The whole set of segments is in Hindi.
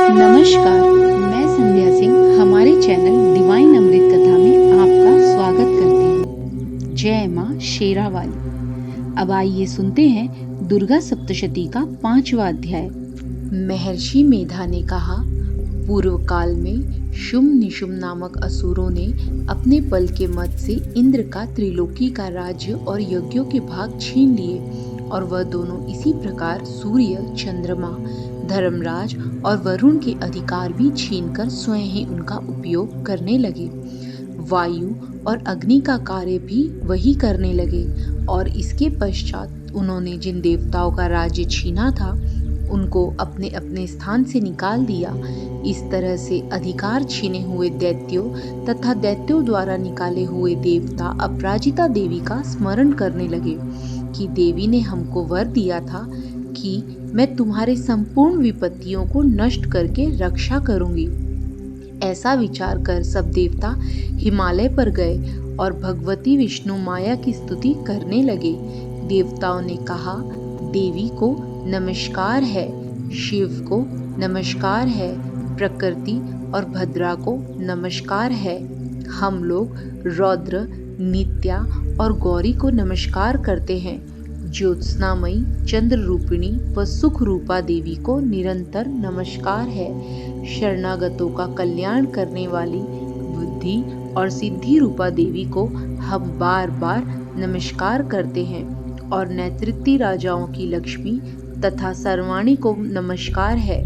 नमस्कार, मैं संध्या सिंह हमारे चैनल डिवाइन अमृत कथा में आपका स्वागत करती हूँ। जय माँ शेरावाली। अब आइए सुनते हैं दुर्गा सप्तशती का 5वां अध्याय। महर्षि मेधा ने कहा, पूर्व काल में शुम्भ निशुम्भ नामक असुरों ने अपने बल के मद से इंद्र का त्रिलोकी का राज्य और यज्ञों के भाग छीन लिए और वह दोनों इसी प्रकार सूर्य, चंद्रमा, धर्मराज और वरुण के अधिकार भी छीनकर स्वयं ही उनका उपयोग करने लगे। वायु और अग्नि का कार्य भी वही करने लगे और इसके पश्चात उन्होंने जिन देवताओं का राज्य छीना था उनको अपने अपने स्थान से निकाल दिया। इस तरह से अधिकार छीने हुए दैत्यों तथा दैत्यों द्वारा निकाले हुए देवता अपराजिता देवी का स्मरण करने लगे कि देवी ने हमको वर दिया था कि मैं तुम्हारे संपूर्ण विपत्तियों को नष्ट करके रक्षा करूंगी। ऐसा विचार कर सब देवता हिमालय पर गए और भगवती विष्णु माया की स्तुति करने लगे। देवताओं ने कहा, देवी को नमस्कार है, शिव को नमस्कार है, प्रकृति और भद्रा को नमस्कार है। हम लोग रौद्र, नित्या और गौरी को नमस्कार करते हैं। ज्योत्स्नामयी, चंद्र रूपिणी व सुख रूपा देवी को निरंतर नमस्कार है। शरणागतों का कल्याण करने वाली बुद्धि और सिद्धि रूपा देवी को हम बार बार नमस्कार करते हैं और नेतृत्वी राजाओं की लक्ष्मी तथा सर्वाणी को नमस्कार है।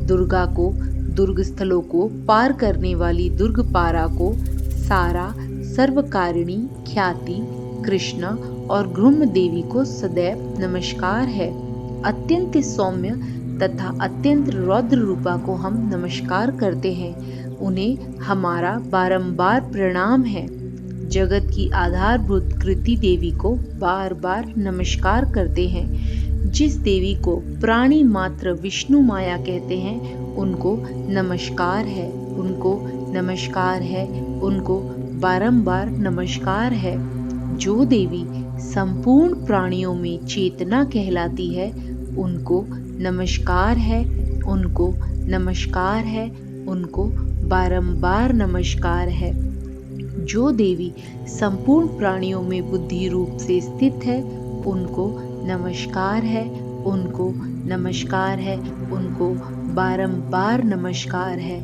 दुर्गा को, दुर्ग स्थलों को पार करने वाली दुर्गपारा को, सारा, सर्वकारिणी, ख्याति, कृष्ण और ग्रुम देवी को सदैव नमस्कार है। अत्यंत सौम्य तथा अत्यंत रौद्र रूपा को हम नमस्कार करते हैं। उन्हें हमारा बारंबार प्रणाम है। जगत की आधारभूत कृति देवी को बार बार नमस्कार करते हैं। जिस देवी को प्राणी मात्र विष्णु माया कहते हैं उनको नमस्कार है, उनको नमस्कार है, उनको बारंबार नमस्कार है। जो देवी संपूर्ण प्राणियों में चेतना कहलाती है उनको नमस्कार है, उनको नमस्कार है, उनको बारंबार नमस्कार है। जो देवी संपूर्ण प्राणियों में बुद्धि रूप से स्थित है उनको नमस्कार है, उनको नमस्कार है, उनको बारंबार नमस्कार है।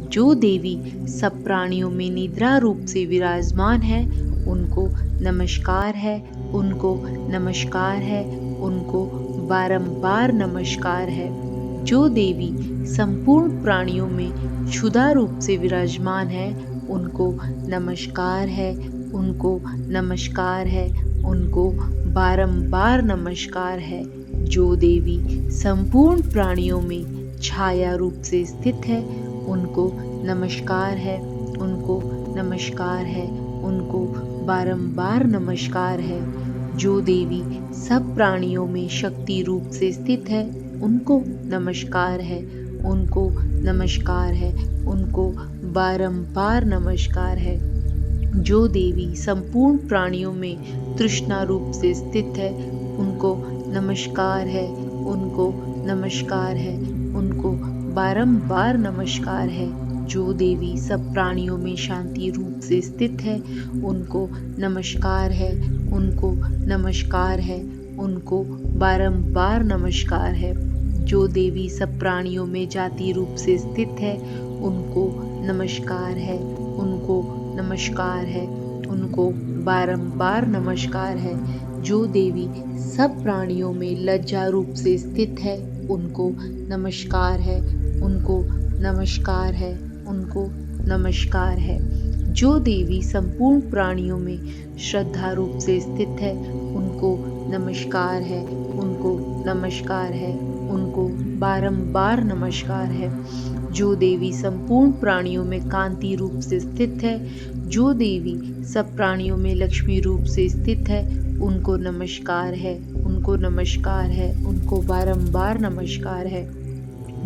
जो देवी सब प्राणियों में निद्रा रूप से विराजमान है उनको नमस्कार है, उनको नमस्कार है, उनको बारंबार नमस्कार है। जो देवी संपूर्ण प्राणियों में क्षुधा रूप से विराजमान है उनको नमस्कार है, उनको नमस्कार है, उनको बारंबार नमस्कार है। जो देवी संपूर्ण प्राणियों में छाया रूप से स्थित है उनको नमस्कार है, उनको नमस्कार है, उनको बारंबार नमस्कार है। जो देवी सब प्राणियों में शक्ति रूप से स्थित है उनको नमस्कार है, उनको नमस्कार है, उनको बारंबार नमस्कार है। जो देवी संपूर्ण प्राणियों में तृष्णा रूप से स्थित है उनको नमस्कार है, उनको नमस्कार है, उनको बारंबार नमस्कार है। जो देवी सब प्राणियों में शांति रूप से स्थित है उनको नमस्कार है, उनको नमस्कार है, उनको बारंबार नमस्कार है। जो देवी सब प्राणियों में जाति रूप से स्थित है उनको नमस्कार है, उनको नमस्कार है, उनको बारंबार नमस्कार है। जो देवी सब प्राणियों में लज्जा रूप से स्थित है उनको नमस्कार है, उनको नमस्कार है, उनको नमस्कार है। जो देवी संपूर्ण प्राणियों में श्रद्धा रूप से स्थित है उनको नमस्कार है, उनको नमस्कार है, उनको बारंबार नमस्कार है। जो देवी संपूर्ण प्राणियों में कांति रूप से स्थित है, जो देवी सब प्राणियों में लक्ष्मी रूप से स्थित है उनको नमस्कार है, उनको नमस्कार है, उनको बारंबार नमस्कार है।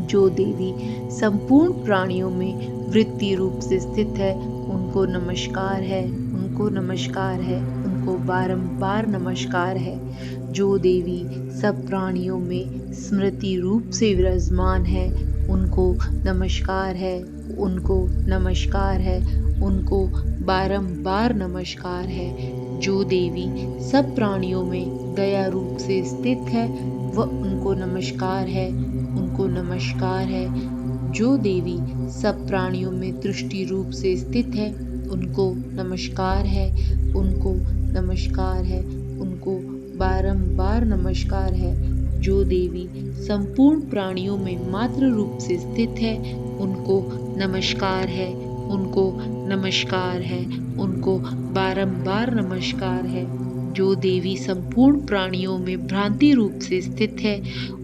जो देवी संपूर्ण प्राणियों में वृत्ति रूप से स्थित है उनको नमस्कार है, उनको नमस्कार है, उनको बारंबार नमस्कार है। जो देवी सब प्राणियों में स्मृति रूप से विराजमान है उनको उनको नमस्कार है, उनको नमस्कार है, उनको बारंबार नमस्कार है। जो देवी सब प्राणियों में दया रूप से स्थित है, वह उनको नमस्कार है, उनको नमस्कार है। जो देवी सब प्राणियों में दृष्टि रूप से स्थित है, उनको नमस्कार है, उनको नमस्कार है, उनको बारंबार नमस्कार है। जो देवी संपूर्ण प्राणियों में मात्र रूप से स्थित है, उनको नमस्कार है, उनको नमस्कार है, उनको बारंबार नमस्कार है। जो देवी संपूर्ण प्राणियों में भ्रांति रूप से स्थित है,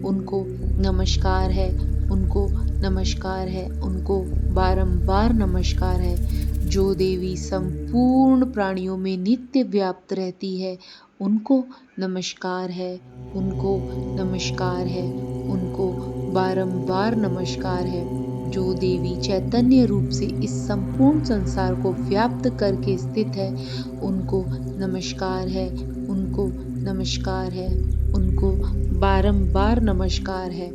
उनको नमस्कार है, उनको नमस्कार है, उनको बारंबार नमस्कार है। जो देवी संपूर्ण प्राणियों में नित्य व्याप्त रहती है, उनको नमस्कार है, उनको नमस्कार है, उनको बारंबार नमस्कार है। जो देवी चैतन्य रूप से इस संपूर्ण संसार को व्याप्त करके स्थित है, उनको नमस्कार है, उनको नमस्कार है, उनको बारंबार नमस्कार है।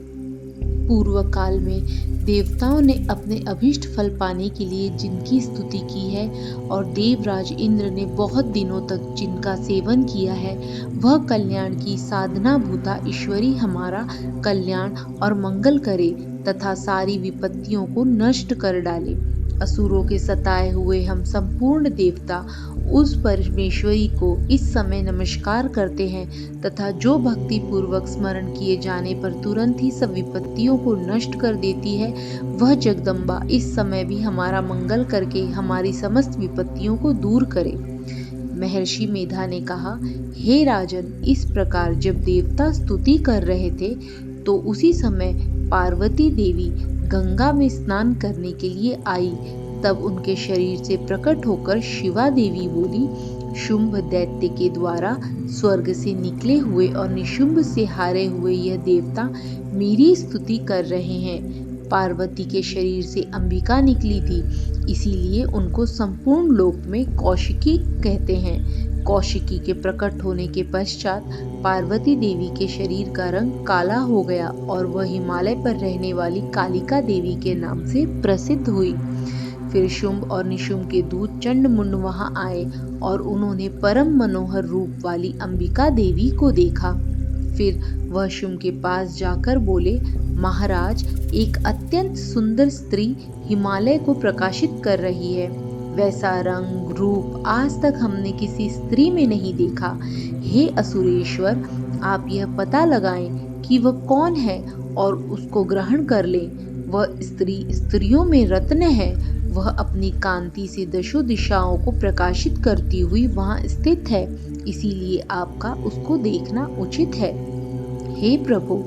पूर्व काल में देवताओं ने अपने अभीष्ट फल पाने के लिए जिनकी स्तुति की है और देवराज इंद्र ने बहुत दिनों तक जिनका सेवन किया है, वह कल्याण की साधना भूता ईश्वरी हमारा कल्याण और मंगल करे तथा सारी विपत्तियों को नष्ट कर डाले। असुरों के सताए हुए हम संपूर्ण देवता उस परमेश्वरी को इस समय नमस्कार करते हैं तथा जो भक्ति पूर्वक स्मरण किए जाने पर तुरंत ही सब विपत्तियों को नष्ट कर देती है, वह जगदम्बा इस समय भी हमारा मंगल करके हमारी समस्त विपत्तियों को दूर करे। महर्षि मेधा ने कहा, हे राजन, इस प्रकार जब देवता स्तुति कर रहे थे तो उसी समय पार्वती देवी गंगा में स्नान करने के लिए आई। तब उनके शरीर से प्रकट होकर शिवा देवी बोली, शुंभ दैत्य के द्वारा स्वर्ग से निकले हुए और निशुंभ से हारे हुए यह देवता मेरी स्तुति कर रहे हैं। पार्वती के शरीर से अंबिका निकली थी, इसीलिए उनको संपूर्ण लोक में कौशिकी कहते हैं। कौशिकी के प्रकट होने के पश्चात पार्वती देवी के शरीर का रंग काला हो गया और वह हिमालय पर रहने वाली कालिका देवी के नाम से प्रसिद्ध हुई। फिर शुंभ और निशुंभ के दूत चंडमुंड वहां आए और उन्होंने परम मनोहर रूप वाली अंबिका देवी को देखा। फिर वह शुंभ के पास जाकर बोले, महाराज, एक अत्यंत सुंदर स्त्री हिमालय को प्रकाशित कर रही है। वैसा रंग रूप आज तक हमने किसी स्त्री में नहीं देखा। हे असुरेश्वर, आप यह पता लगाएं कि वह कौन है और उसको ग्रहण कर लें। वह स्त्री स्त्रियों में रत्न है। वह अपनी कांति से दशों दिशाओं को प्रकाशित करती हुई वहां स्थित है, इसीलिए आपका उसको देखना उचित है। हे प्रभु,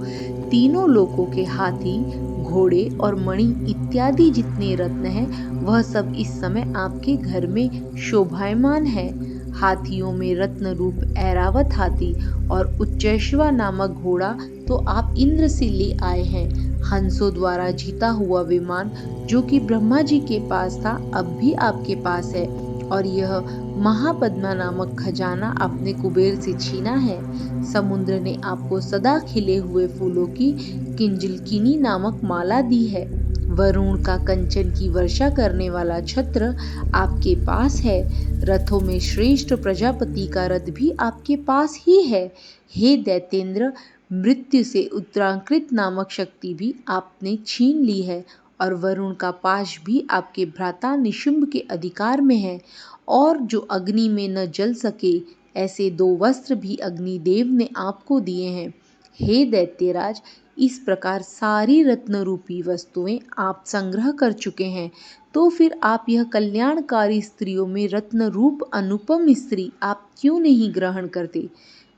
तीनों लोकों के हाथी, घोड़े और मणि इत्यादि जितने रत्न हैं, वह सब इस समय आपके घर में शोभायमान है। हाथियों में रत्न रूप ऐरावत हाथी और उच्चैश्वा नामक घोड़ा तो आप इंद्र से ले आए हैं। हंसों द्वारा जीता हुआ विमान जो कि ब्रह्मा जी के पास था, अब भी आपके पास है। और यह महापद्मा नामक खजाना आपने कुबेर से छीना है। समुद्र ने आपको सदा खिले हुए फूलों की किंजलकिनी नामक माला दी है। वरुण का कंचन की वर्षा करने वाला छत्र आपके पास है। रथों में श्रेष्ठ प्रजापति का रथ भी आपके पास ही है। हे दैतेंद्र, मृत्यु से उत्तराकृत नामक शक्ति भी आपने छीन ली है और वरुण का पाश भी आपके भ्राता निशुंभ के अधिकार में है। और जो अग्नि में न जल सके, ऐसे 2 वस्त्र भी अग्निदेव ने आपको दिए हैं। हे दैत्यराज, इस प्रकार सारी रत्न रूपी वस्तुएं आप संग्रह कर चुके हैं, तो फिर आप यह कल्याणकारी स्त्रियों में रत्न रूप अनुपम स्त्री आप क्यों नहीं ग्रहण करते?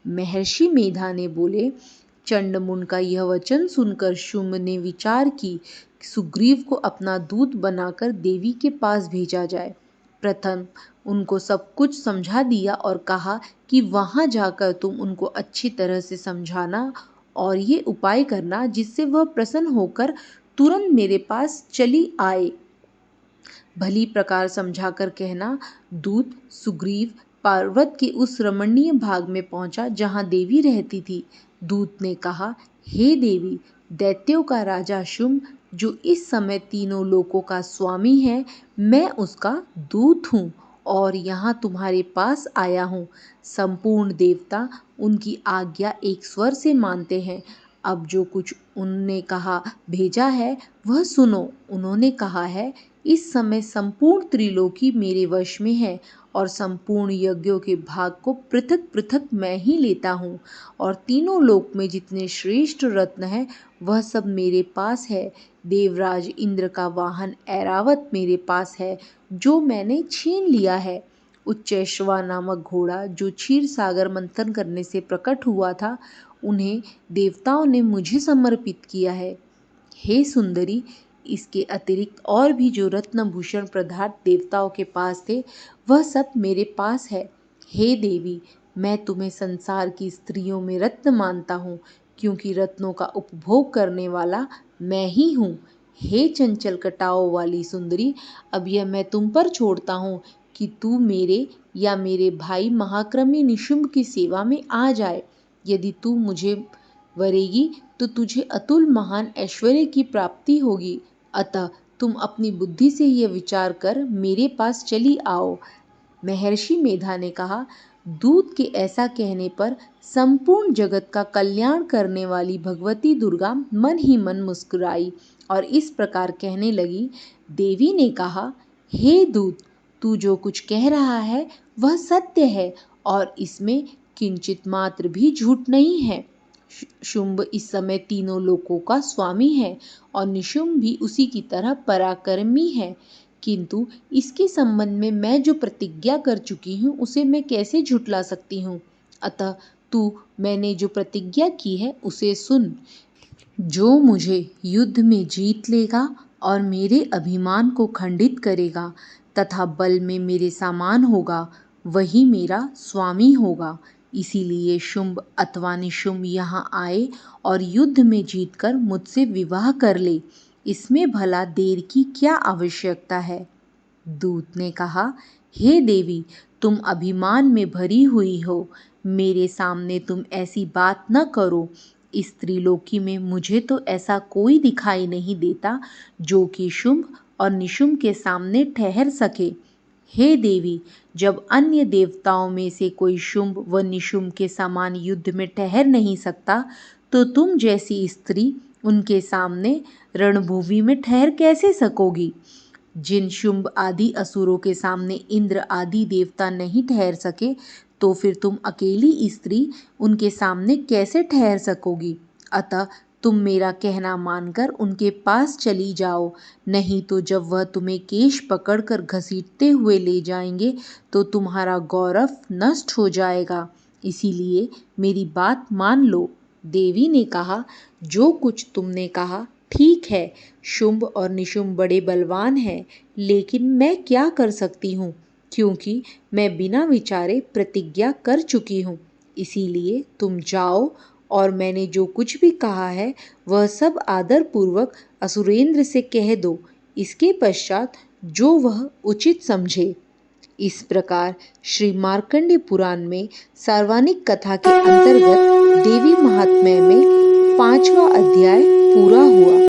महर्षि मेधा ने बोले, चंडमुंड का यह वचन सुनकर शुंभ ने विचार की सुग्रीव को अपना दूत बनाकर देवी के पास भेजा जाए। प्रथम उनको सब कुछ समझा दिया और कहा कि वहां जाकर तुम उनको अच्छी तरह से समझाना और ये उपाय करना जिससे वह प्रसन्न होकर तुरंत मेरे पास चली आए। भली प्रकार समझाकर कहना। दूत सुग्रीव पर्वत के उस रमणीय भाग में पहुंचा जहां देवी रहती थी। दूत ने कहा, हे देवी, दैत्यों का राजा शुंभ जो इस समय तीनों लोकों का स्वामी है, मैं उसका दूत हूँ और यहाँ तुम्हारे पास आया हूँ। संपूर्ण देवता उनकी आज्ञा एक स्वर से मानते हैं। अब जो कुछ उनने कहा भेजा है वह सुनो। उन्होंने कहा है, इस समय संपूर्ण त्रिलोकी मेरे वश में है और संपूर्ण यज्ञों के भाग को पृथक पृथक मैं ही लेता हूँ और तीनों लोक में जितने श्रेष्ठ रत्न हैं वह सब मेरे पास है। देवराज इंद्र का वाहन ऐरावत मेरे पास है जो मैंने छीन लिया है। उच्चैश्रवा नामक घोड़ा जो क्षीर सागर मंथन करने से प्रकट हुआ था, उन्हें देवताओं ने मुझे समर्पित किया है। हे सुंदरी, इसके अतिरिक्त और भी जो रत्नभूषण पदार्थ देवताओं के पास थे वह सब मेरे पास है। हे देवी, मैं तुम्हें संसार की स्त्रियों में रत्न मानता हूँ क्योंकि रत्नों का उपभोग करने वाला मैं ही हूँ। हे चंचल कटाओं वाली सुंदरी, अब यह मैं तुम पर छोड़ता हूँ कि तू मेरे या मेरे भाई महाक्रमी निशुंभ की सेवा में आ जाए। यदि तू मुझे वरेगी तो तुझे अतुल महान ऐश्वर्य की प्राप्ति होगी। अतः तुम अपनी बुद्धि से यह विचार कर मेरे पास चली आओ। महर्षि मेधा ने कहा, दूत के ऐसा कहने पर संपूर्ण जगत का कल्याण करने वाली भगवती दुर्गा मन ही मन मुस्कुराई और इस प्रकार कहने लगी। देवी ने कहा, हे दूत, तू जो कुछ कह रहा है वह सत्य है और इसमें किंचित मात्र भी झूठ नहीं है। शुंभ इस समय तीनों लोकों का स्वामी है और निशुंभ भी उसी की तरह पराक्रमी है, किंतु इसके संबंध में मैं जो प्रतिज्ञा कर चुकी हूँ उसे मैं कैसे झुठला सकती हूँ। अतः तू मैंने जो प्रतिज्ञा की है उसे सुन। जो मुझे युद्ध में जीत लेगा और मेरे अभिमान को खंडित करेगा तथा बल में मेरे समान होगा, वही मेरा स्वामी होगा। इसीलिए शुंभ अथवा निशुंभ यहाँ आए और युद्ध में जीतकर मुझसे विवाह कर ले। इसमें भला देर की क्या आवश्यकता है। दूत ने कहा, हे देवी, तुम अभिमान में भरी हुई हो, मेरे सामने तुम ऐसी बात न करो। इस त्रिलोकी में मुझे तो ऐसा कोई दिखाई नहीं देता जो कि शुंभ और निशुंभ के सामने ठहर सके। हे देवी, जब अन्य देवताओं में से कोई शुंभ व निशुंभ के समान युद्ध में ठहर नहीं सकता, तो तुम जैसी स्त्री उनके सामने रणभूमि में ठहर कैसे सकोगी। जिन शुंभ आदि असुरों के सामने इंद्र आदि देवता नहीं ठहर सके, तो फिर तुम अकेली स्त्री उनके सामने कैसे ठहर सकोगी। अतः तुम मेरा कहना मानकर उनके पास चली जाओ, नहीं तो जब वह तुम्हें केश पकड़कर घसीटते हुए ले जाएंगे तो तुम्हारा गौरव नष्ट हो जाएगा। इसीलिए मेरी बात मान लो। देवी ने कहा, जो कुछ तुमने कहा ठीक है। शुंभ और निशुंभ बड़े बलवान हैं, लेकिन मैं क्या कर सकती हूँ, क्योंकि मैं बिना विचारे प्रतिज्ञा कर चुकी हूँ। इसीलिए तुम जाओ और मैंने जो कुछ भी कहा है वह सब आदर पूर्वक असुरेंद्र से कह दो। इसके पश्चात जो वह उचित समझे। इस प्रकार श्री मार्कंडेय पुराण में सार्वजनिक कथा के अंतर्गत देवी महात्म्य में 5वां अध्याय पूरा हुआ।